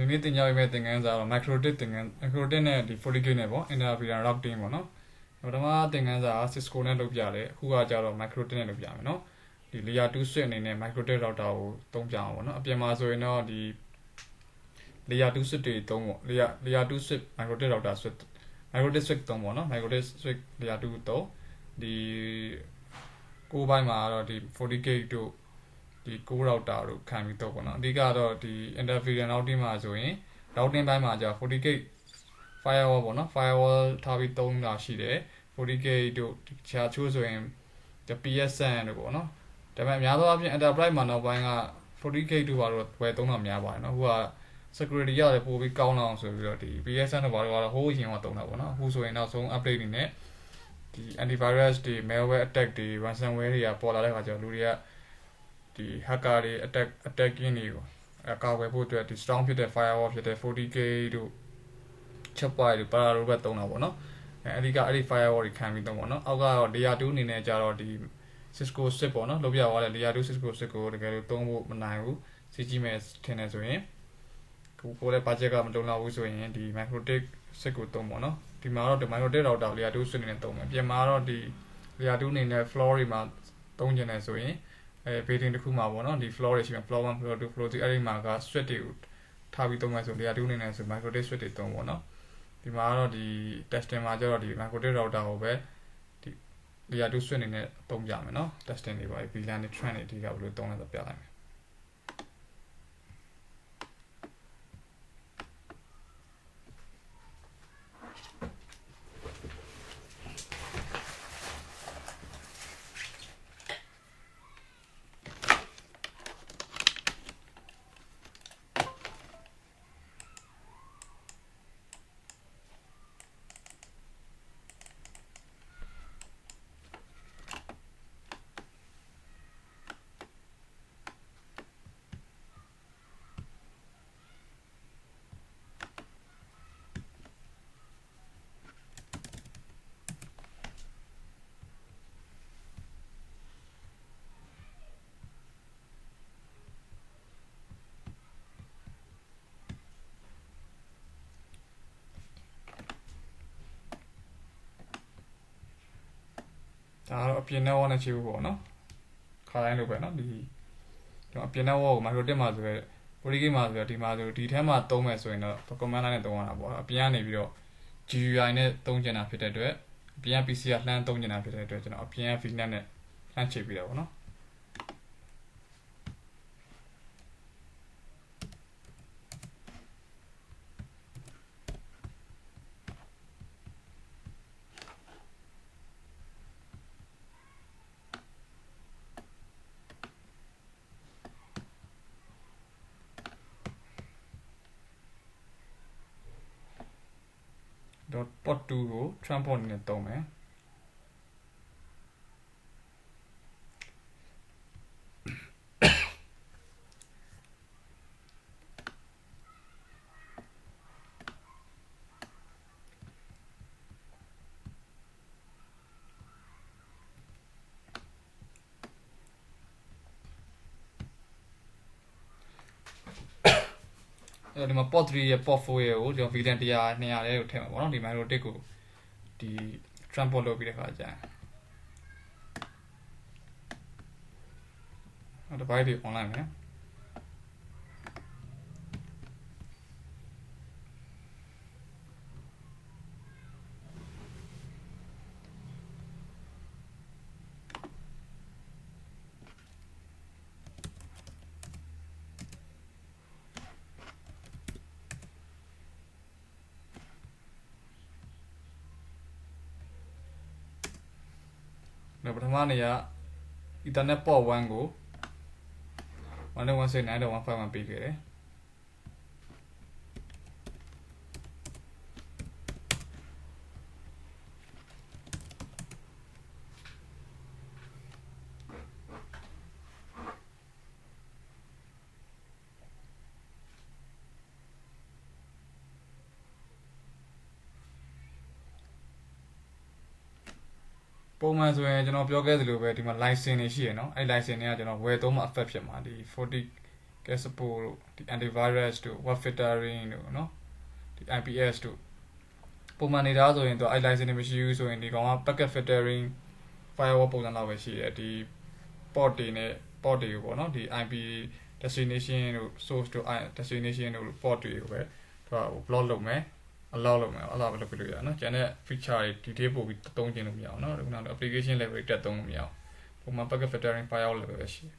နေ့တင်ကြပေးမယ့်သင်ခန်းစာတော့ macrotic သင်ခန်း macrotic နဲ့ဒီ 40K နဲ့ပေါ့ interference routing ပေါ့နော်ပထမသင်ခန်းစာ Cisco နဲ့လုပ်ပြတယ်အခုကကြတော့ macrotic နဲ့လုပ်ပြမယ်နော်ဒီ layer 2 switch အနေနဲ့ macrotic router ကိုသုံးပြအောင်ပေါ့နော်အပြင်မှာဆိုရင်တော့ဒီ layer 2 switch တွေသုံးပေါ့ layer 2 switch macrotic router switch macrotic switch သုံးပေါ့နော် macrotic switch layer 2 သုံးဒီကိုးပိုင်းမှာတော့ဒီ 40K တို့ဒီcore router တို့ခံပြီးတော့ပေါ့နော်အဓိကတော့ဒီ interference routing မှာဆိုရင် routing ဘိုင်းမှာကြာ 40K firewall ပေါ့နော် firewall ထားပြီးသုံးတာရှိတယ် 40K တို့ခြားချိုးဆိုရင် PSN တို့ပေါ့နော်ဒါပေမဲ့အများသောအားဖြင့် enterprise မှာနောက်ပိုင်းက 40K တို့ဘာလို့ဝယ်သုံးတာများပါတယ်နော်အခုက security ရတယ်ပို့ပြီးကောင်းအောင်ဆိုပြီးတော့ဒီ PSN တို့ဘာလို့ကတော့ဟိုးအရင်ကသုံးတာပေါ့နော်အခုဆိုရင်နောက်ဆုံး update တွေနဲ့ဒီ antivirus တွေ malware attack တွေ ransomware တွေကပေါ်လာတဲ့အခါကျတော့လူတွေကဒီ hacker တွေ attacking တွေကိုအကာအကွယ်ဖို့အတွက်ဒီ strong ဖြစ်တဲ့ firewall ဖြစ်တဲ့ 40K တို့ checkpoint တို့ para တို့ပဲသုံးတာပေါ့နော်အဓိကအဲ့ဒီ firewall တွေခံပြီးသုံးပေါ့နော်အောက်ကတော့ layer 2အနေနဲ့ကြတော့ဒီ Cisco 6ပေါ့နော်လုပ်ပြသွားတဲ့ layer 2 Cisco 6ကိုတကယ်လို့သုံးဖို့မနိုင်ဘူးစီးကြည့်မယ်ထင်တယ်ဆိုရင်ကိုလည်း budget ကမလုံလောက်ဘူးဆိုရင်ဒီ macrotic 6ကိုသုံးပေါ့နော်ဒီမှာတော့ဒီ macrotic router layer 2 switch အနေနဲ့သုံးမယ်ပြင်မှာတော့ဒီ layer 2အနေနဲ့ floor တွေမှာသုံးကျင်တယ်ဆိုရင်building တစ်ခုမှာပေါ့နော်ဒီ floor တွေရှိမယ် floor 1 floor 2 floor 3အဲ့ဒီမှာက switch တွေကိုထားပြီးသုံးမယ်ဆို layer 2အနေနဲ့ဆို macrotic switch တွေသုံးပေါ့နော်ဒီမှာတော့ဒီ testing မှာကျတော့ဒီ macrotic router ကိုပဲဒီ layer 2 switch အနေနဲ့သုံးပြမယ်နော် testing တွေပါ VLAN တွေ trend တွေအဓိကဘယ်လိုသုံးလဲဆိုပြလိုက်မယ်ဒါတော့အပြင် network နဲ့ချိတ်ဖို့ပေါ့နော်ခါတိုင်းလိုပဲနော်ဒီအပြင် network ကို macrotic မှာဆိုရဲ 40K မှာဆိုတော့ဒီမှာဆိုဒီထဲမှာသုံးမယ်ဆိုရင်တော့ command line နဲ့သုံးရတာပေါ့အပြင်ကနေပြီးတော့ GUI နဲ့သုံးချင်တာဖြစ်တဲ့အတွက်အပြင်က PC ကလှမ်းသုံးချင်တာဖြစ်တဲ့အတွက်ကျွန်တော်အပြင်က VNet နဲ့လှမ်းချိတ်ပြီးတာပေါ့နော်port 2ကို transport နဲ့သုံးမယ်ဒီမှာ port 3ရဲ့ port 4ရဲ့ကိုကျွန်တော် VLAN 100 200လေးကိုထည့်မှာပေါ့နော်ဒီ macrotic ကိုဒီ transport လုပ်ပြီးတဲ့ခါကျရင်device တွေ online မယ်ပထမနေက Ethernet port 1ကို 1.169.151 ပေးခဲ့တယ်ပုံမှန်ဆိုရင်ကျွန်တော်ပြောခဲ့သလိုပဲဒီမှာ license တွေရှိရနော်အဲ့ license တွေကကျွန်တော်ဝယ်သုံးမှ affect ဖြစ်မှာဒီ 40K gas support တို့ဒီ antivirus တို့ web filtering တို့เนาะဒီ IPS တို့ပုံမှန်နေတာဆိုရင်တော့ license မရှိဘူးဆိုရင်ဒီကောင်က packet filtering firewall ပုံစံလောက်ပဲရှိတယ်ဒီ port တွေနဲ့ port တွေကိုပေါ့เนาะဒီ IP destination တို့ source တို့ destination တို့ port တွေကိုပဲသူက block လုပ်မယ် allow လုပ်မယ်အဲ့လိုပဲလုပ်ပြလို့ရအောင်เนาะကျန်တဲ့ feature တွေ detail ပို့ပြီးသုံးကျင်လို့မရအောင်เนาะခုနက application level တက်သုံးလို့မရအောင်ပုံမှန် packet filtering firewall level ပဲရှိတယ်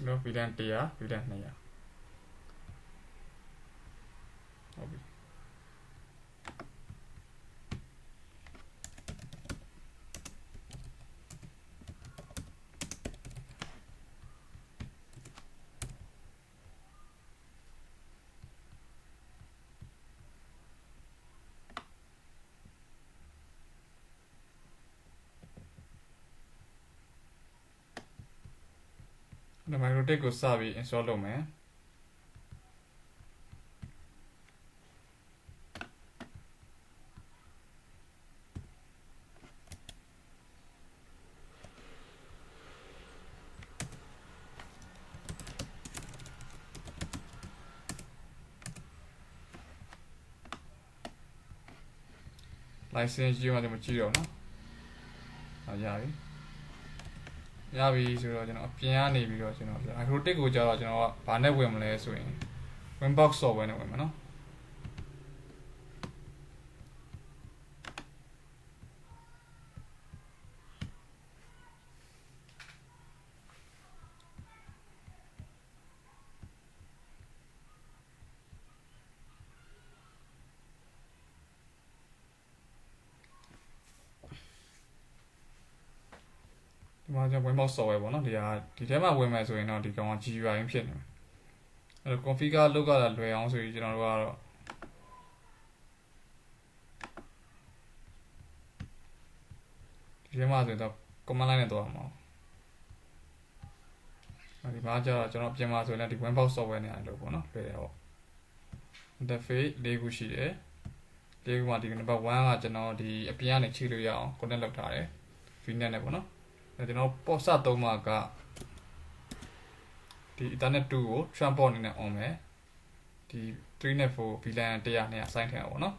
နော် VLAN 100 VLAN 200ဟုတ်ပြီဒီ Microtik ကိုစပြီး install လုပ်မယ် license ကြီးမှလည်းမကြည့်တော့နော်ရပြီဆိုတော့ကျွန်တော်အပြင်ကနေပြီးတော့ကျွန်တော် Microtik ကိုကြာတော့ကျွန်တော်ကဘာနဲ့ဝင်မလဲဆိုရင် Winbox software နဲ့ဝင်မှာနော်ဒီမှာကျွန်တော် Winbox software ပေါ့နော်ဒီထဲမှာဝင်မယ်ဆိုရင်တော့ဒီကောင်က GUI ဖြစ်နေမှာအဲ့တော့ configure လုပ်ရတာလွယ်အောင်ဆိုရင်ကျွန်တော်တို့ကတော့ဒီထဲမှာဆိုတော့ command line နဲ့တော့မှာဒီမှာကျတော့ကျွန်တော်ပြင်မှာဆိုရင်လည်းဒီ Winbox software နဲ့လို့ပေါ့နော်လွယ်တယ်ပေါ့ interface ၄ခုရှိတယ်၄ခုမှာဒီ number 1ကကျွန်တော်ဒီအပြင်ကနေချိန်လို့ရအောင် connect လုပ်ထားတယ် VNet နဲ့ပေါ့နော်ကျွန်တော်ပေါ့စသုံးမှာကဒီ Ethernet 2ကို transport အနေနဲ့ on မယ်ဒီ3နဲ့4 VLAN 100နဲ့ assign ထည့်အောင်ပေါ့နော်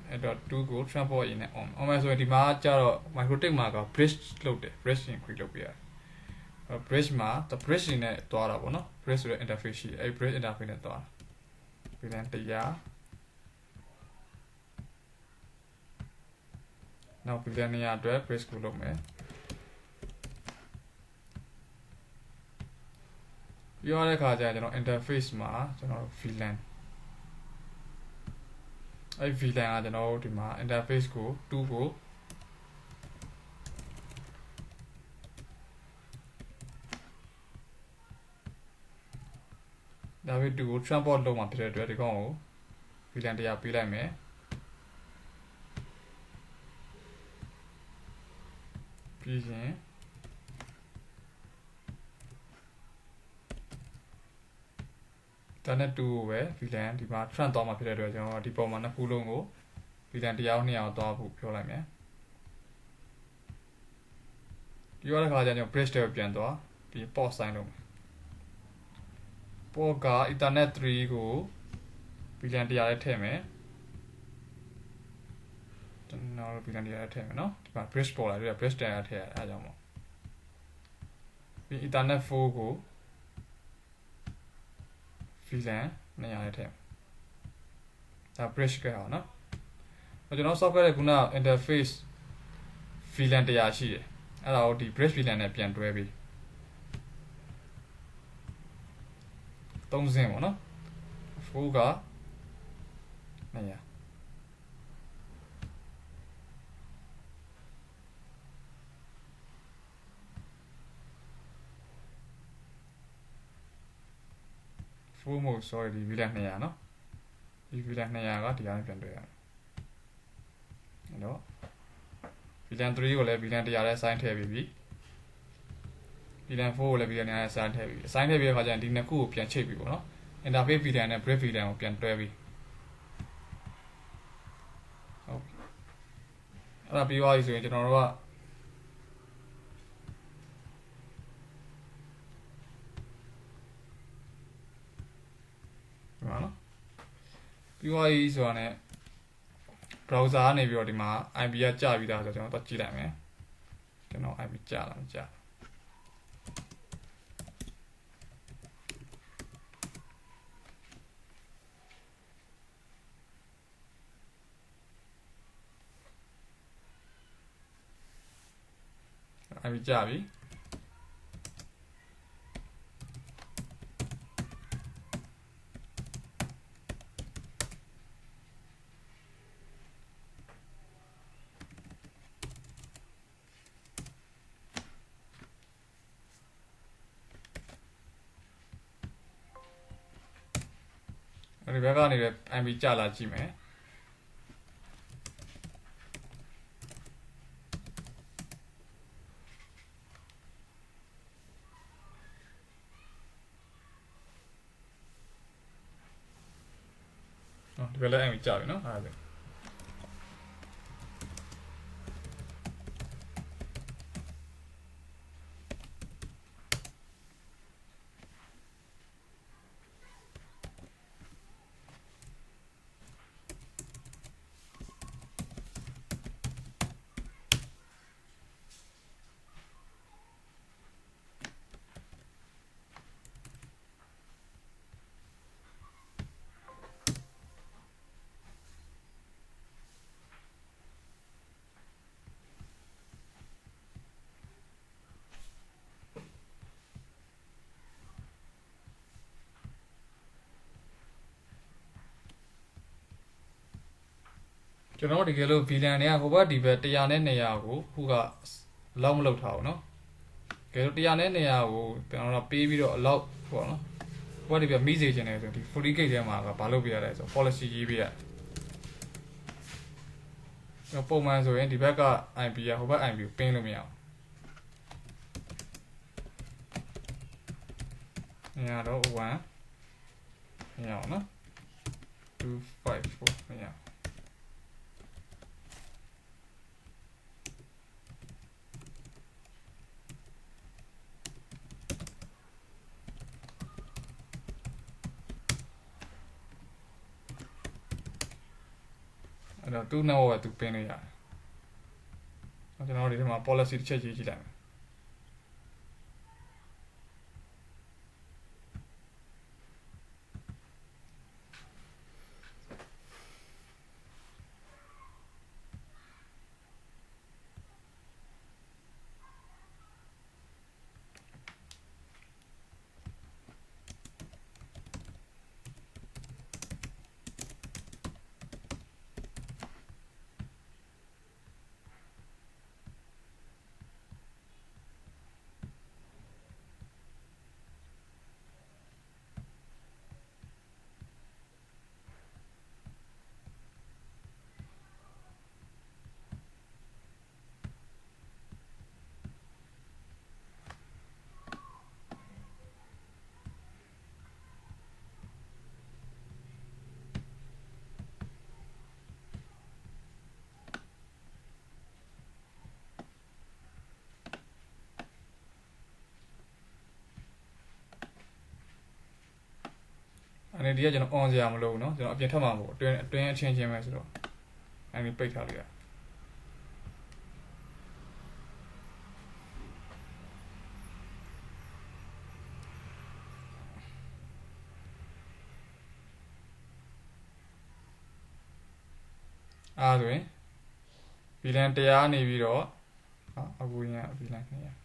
အဲ့တော့2ကို transport အနေနဲ့ on မယ်ဆိုရင်ဒီမှာကျတော့ Microtik မှာက bridge လုပ်တယ် bridge increase လုပ်ပြရတယ်bridge မှာ the bridge နဲ့တွားတာပေါ့နော် bridge ဆိုတဲ့ interface ရှိတယ်အဲ့ bridge interface နဲ့တွားတာ VLAN 100နောက် VLAN 200အတွက် bridge ကိုလုပ်မယ်ပြောရတဲ့ခါကျရင်ကျွန်တော် interface မှာကျွန်တော် VLAN အဲ့ VLAN ကကျွန်တော်ဒီမှာ interface ကို2ကိုဒါပေမဲ့2ကို transport လုပ်မှာဖြစ်တဲ့အတွက်ဒီကောင်ကို VLAN 100ပေးလိုက်မယ်ပြီးရင်Ethernet 2ကိုပဲ VLAN ဒီမှာ trans သွားမှာဖြစ်တဲ့အတွက်ကျွန်တော်ဒီပုံမှာနှစ်ခုလုံးကို VLAN 100 200သွားဖို့ပြောလိုက်မယ်ဒီရတဲ့ခါကျကျွန်တော် bridge တွေပြန်သွားဒီ port sign လုပ်မယ် port က Ethernet 3ကို VLAN 100နဲ့ထည့်မယ်ကျွန်တော် VLAN 100နဲ့ထည့်မယ်နော်ဒီမှာ bridge ပေါ်လာတယ် bridge 100ထည့်ရအဲအကြောင်းပေါ့ပြီး Ethernet 4ကို VLAN 200နဲ့ထည့်ဒါ bridge ကအောင်နော်ကျွန်တော် software ရဲ့ခုန interface VLAN 100ရှိတယ်အဲ့ဒါကိုဒီ bridge VLAN နဲ့ပြန်တွဲပြီး3စင်းပေါ့နော်4က2004 mode sorry ဒီ VLAN 200နော်ဒီ VLAN 200ကဒီအားနဲ့ပြန်တွဲရမယ်အဲ့တော့ VLAN 3ကိုလည်း VLAN 100နဲ့ assign ထည့်ပြီးပြီ VLAN 4ကိုလည်း VLAN 100နဲ့ assign ထည့်ပြီး assign ထည့်ပြီးတဲ့အခါကျရင်ဒီနှစ်ခုကိုပြန်ချိတ်ပြီးပေါ့နော် interface VLAN နဲ့ bridge VLAN ကိုပြန်တွဲပြီးဟုတ် အဲ့ဒါပြီးသွားပြီဆိုရင်ကျွန်တော်တို့ကဒီမှာနော်ပြီးသွားပြီဆိုတာ ਨੇ browser ကနေပြီးတော့ဒီမှာ IP ကကြာပြီးသားဆိုတော့ကျွန်တော်တော့ကြည့်လိုက်မယ်ကျွန်တော် IP ကြာလားမကြာIP ကြာပြီဒီဘက်ကနေလည်း IP ကြာလာကြည့်မယ်ဒီဘက်လည်း IP ကြာပြီနော်အဲ့ဒါကျွန်တော်ဒီကလေး VLAN တွေကဟိုဘက်ဒီဘက်100နဲ့200ကိုခုကလောက်မလောက်ထားဘူးเนาะကဲတော့100နဲ့200ကိုကျွန်တော်တို့ပေးပြီးတော့အလောက်ပေါ့နော်ဟိုဘက်ဒီဘက်မိစေချင်တယ်ဆိုဒီ 40 gig ထဲမှာကဘာလုပ်ပြရလဲဆို policy ရေးပြရကျွန်တော်ပုံမှန်ဆိုရင်ဒီဘက်က IP ကဟိုဘက် IP ကိုပင်းလို့မရအောင်နေရာတော့1နေရာအောင်နော်254နေရာအဲ့တော့သူ့နောက်ဝက်သူပင်းလို့ရတယ်ကျွန်တော်ဒီထဲမှာ policy တစ်ချက်ရေးကြည့်လိုက်မယ်အဲ့ဒီကကျွန်တော် on စရာမလိုဘူးเนาะကျွန်တော်အပြင်ထပ်မှာပေါ့အတွင်းအချင်းချင်းပဲဆိုတော့အဲ့ဒီပိတ်ထားလိုက်ရအားဆိုရင် VLAN 100နေပြီးတော့အခုရင် VLAN 200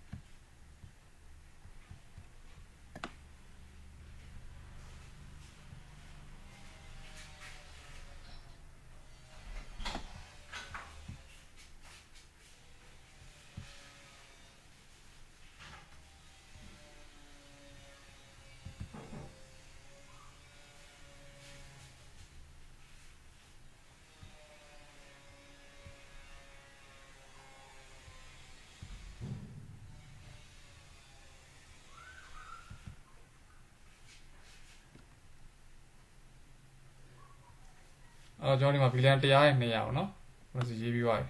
အဲ့တော့ကျွန်တော်ဒီမှာ VLAN 100ရဲ့200ပေါ့နော်ဘယ်လိုရေးပြီးသွားပြီ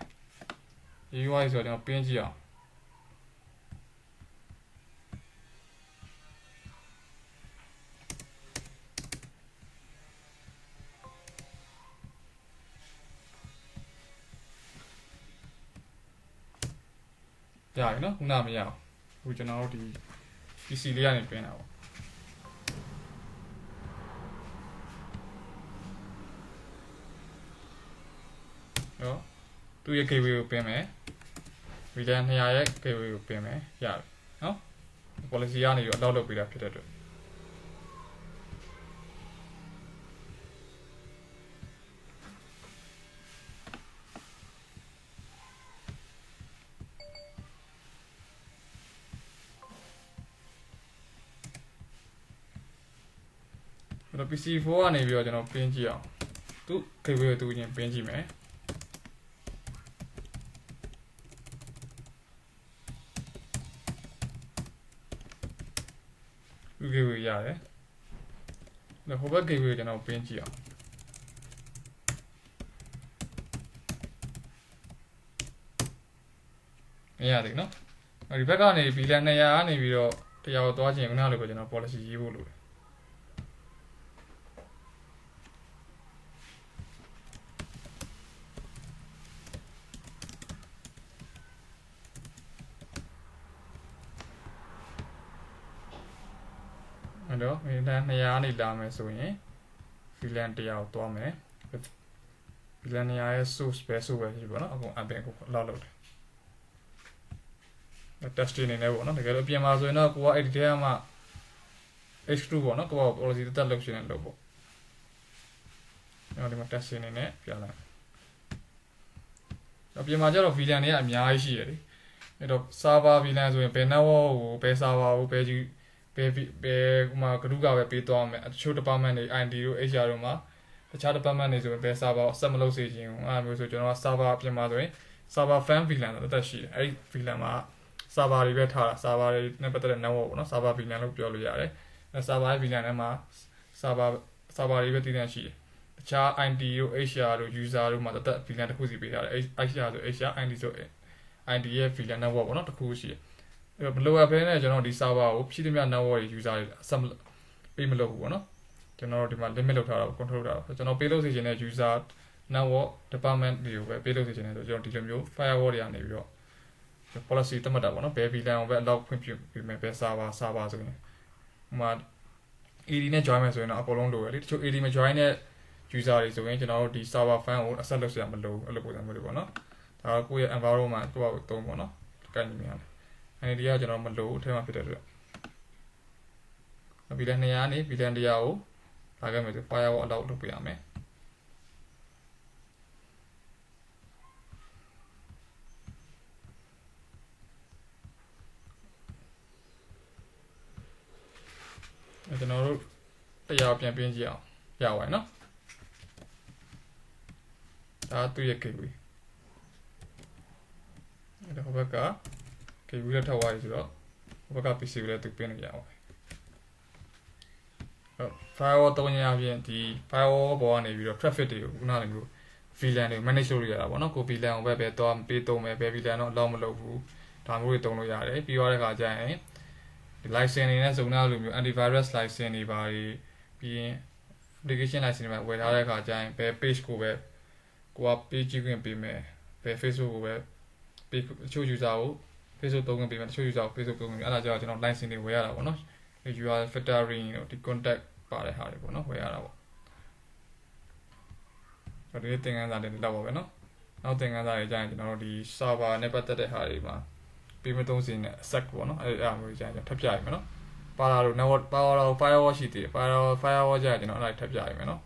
UI ဆိုတော့ကျွန်တော်ပင်းကြည့်အောင်ရပြီနော်ခုနမရအောင်အခုကျွန်တော်တို့ဒီ PC လေးကနေပင်းတာပေါ့နော်သူ့ရဲ့ gateway ကိုပင်းမယ် VLAN 200ရဲ့ gateway ကိုပင်းမယ်ရပြီနော် policy ကနေပြီးတော့ allow လုပ်ပေးတာဖြစ်တဲ့အတွက်အဲ့တော့ PC4 ကနေပြီးတော့ကျွန်တော်ပင်းကြည့်အောင်သူ့ gateway ကိုသူချင်းပင်းကြည့်မယ်gateway ရတယ်။ဟိုဘက် gateway ကျွန်တော်ပင်းကြည့်အောင်။မရသေးနော်။ဒီဘက်ကနေ VLAN 200ကနေပြီးတော့တရားကိုသွားချင်ခုနလိုပဲကျွန်တော် policy ရေးဖို့လိုတယ်။အဲ့တော့ VLAN 200ကနေလာမယ်ဆိုရင် VLAN 100ကိုသွားမယ်။ VLAN 200ရဲ့ source ပဲဆိုပဲဖြစ်ပါတော့။အခုအပြင်ကိုလောက်လုပ်တယ်။ test နေနေပေါ့နော်တကယ်လို့ပြင်မှာဆိုရင်တော့ကိုကအဲ့ဒီထဲမှာ extrude ပေါ့နော်ကိုက policy တက်လုပ်ရှင်နေလို့ပေါ့အဲ့ဒီမှာ test နေနေပြလိုက်အပြင်မှာကျတော့ VLAN တွေကအများကြီးရှိတယ်လေအဲ့တော့ server VLAN ဆိုရင်ဘယ် network ကိုဘယ် server ကိုဘယ်မှာ group ကပဲပေးသွားမယ်အချို့ department တွေ IT တို့ HR တို့မှာတခြား department တွေဆိုရင်ဘယ် server ကိုဆက်မလုပ်စေချင်ဘူးအဲ့လိုမျိုးဆိုကျွန်တော်က server အပြင်မှာဆိုရင် server fan VLAN ဆိုတက်ရှိတယ်အဲ့ဒီ VLAN မှာserver တွေပဲထားတာ server တွေနဲ့ပတ်သက်တဲ့ network ပေါ့နော် server VLAN လို့ပြောလို့ရတယ်အဲ server VLAN ထဲမှာ server တွေပဲတည်တံ့ရှိတယ်တခြား IT တို့ HR တို့ user တို့မှာတက် VLAN တစ်ခုစီပေးထားတယ် HR ဆို HR IT ဆို IT ရဲ့ VLAN network ပေါ့နော်တစ်ခုရှိတယ်အဲ့တော့မလိုအပ်ဘဲနဲ့ကျွန်တော်ဒီ server ကိုဖြည့်သမျှ network တွေ user တွေဆက်ပေးမလုပ်ဘူးပေါ့နော်ကျွန်တော်တို့ဒီမှာ limit လုပ်ထားတာ control ထားတာကျွန်တော်ပေးလို့စီချင်တဲ့ user network department တွေကိုပဲပေးလို့စီချင်တယ်ဆိုကျွန်တော်ဒီလိုမျိုး firewall တွေကနေပြီးတော့policy သတ်မှတ်တာပေါ့နော်ဘယ် VLAN ကိုပဲ allow ခွင့်ပြုပေးမယ်ဘယ် server ဆိုရင်ဟိုမှာ AD နဲ့ join မယ်ဆိုရင်တော့အကုန်လုံးလိုရလေတချို့ AD မ join တဲ့ user တွေဆိုရင်ကျွန်တော်တို့ဒီ server fan ကို access လုပ်စရာမလိုဘူးအဲ့လိုပုံစံမျိုးတွေပေါ့နော်ဒါကကိုယ့်ရဲ့ environment ကိုယ့်ဘာကိုသုံးပေါ့နော်ကိုင်နေရတယ်အဲ့ဒီကကျွန်တော်မလိုဘူးအထက်မှာဖြစ်တဲ့အတွက် VLAN 200ကနေ VLAN 100ကိုလာခဲ့မယ်ဆို firewall allow လုပ်ပေးရမယ်ကျွန်တော်တို့တရားပြန်ပြင်ကြည့်အောင်ရပါတယ်နော်ဒါသူ့ရဲ့ gateway အဲ့ဒါဟိုဘက်က gateway နဲ့ထောက်သွားပြီဆိုတော့ဟိုဘက်က PC ကိုလည်းသူပြင်နေရအောင်ဟုတ် firewall သုံးရရင်ဒီ firewall ပေါ်ကနေပြီးတော့ traffic တွေကိုခုနကလိုမျိုး VLAN တွေကို manage လုပ်ရတာပေါ့နော်ကို VLAN ကိုပဲသွားပေးသုံးမယ်ဘယ် VLAN တော့ allow မလုပ်ဘူးဒါမျိုးတွေသုံးလို့ရတယ်ပြီးသွားတဲ့ခါကျရင်ဒီ license တွေနဲ့စုံနာလိုမျိုး antivirus license တွေပါပြီးရင် application license တွေမှာဝယ်ထားတဲ့ခါကျရင်ဘယ် page ကိုပဲကိုက page ခွင့်ပေးမယ်ဘယ် Facebook ကိုပဲ page တချို့ user ကို Facebook သုံးခွင့်ပေးမယ်တချို့ user ကို Facebook သုံးခွင့်အဲ့ဒါကြောင့်ကျွန်တော် license တွေဝယ်ရတာပေါ့နော် URL filtering တို့ဒီ contact ပါတဲ့ဟာတွေပေါ့နော်ဝယ်ရတာပေါ့ဒီသင်ခန်းစာတွေလောက်ပါပဲနော်နောက်သင်ခန်းစာတွေကြာရင်ကျွန်တော်တို့ဒီ server နဲ့ပတ်သက်တဲ့ဟာတွေမှာပြီးမသုံးစင်နဲ့ set ပေါ့နော်အဲ့အမျိုးကြာရင်ထပ်ပြရမယ်နော်ပါလာလို့ network ပါလာလို့ firewall ရှိသေးတယ် firewall ကြာရင်ကျွန်တော်အဲ့ဒါထပ်ပြရမယ်နော်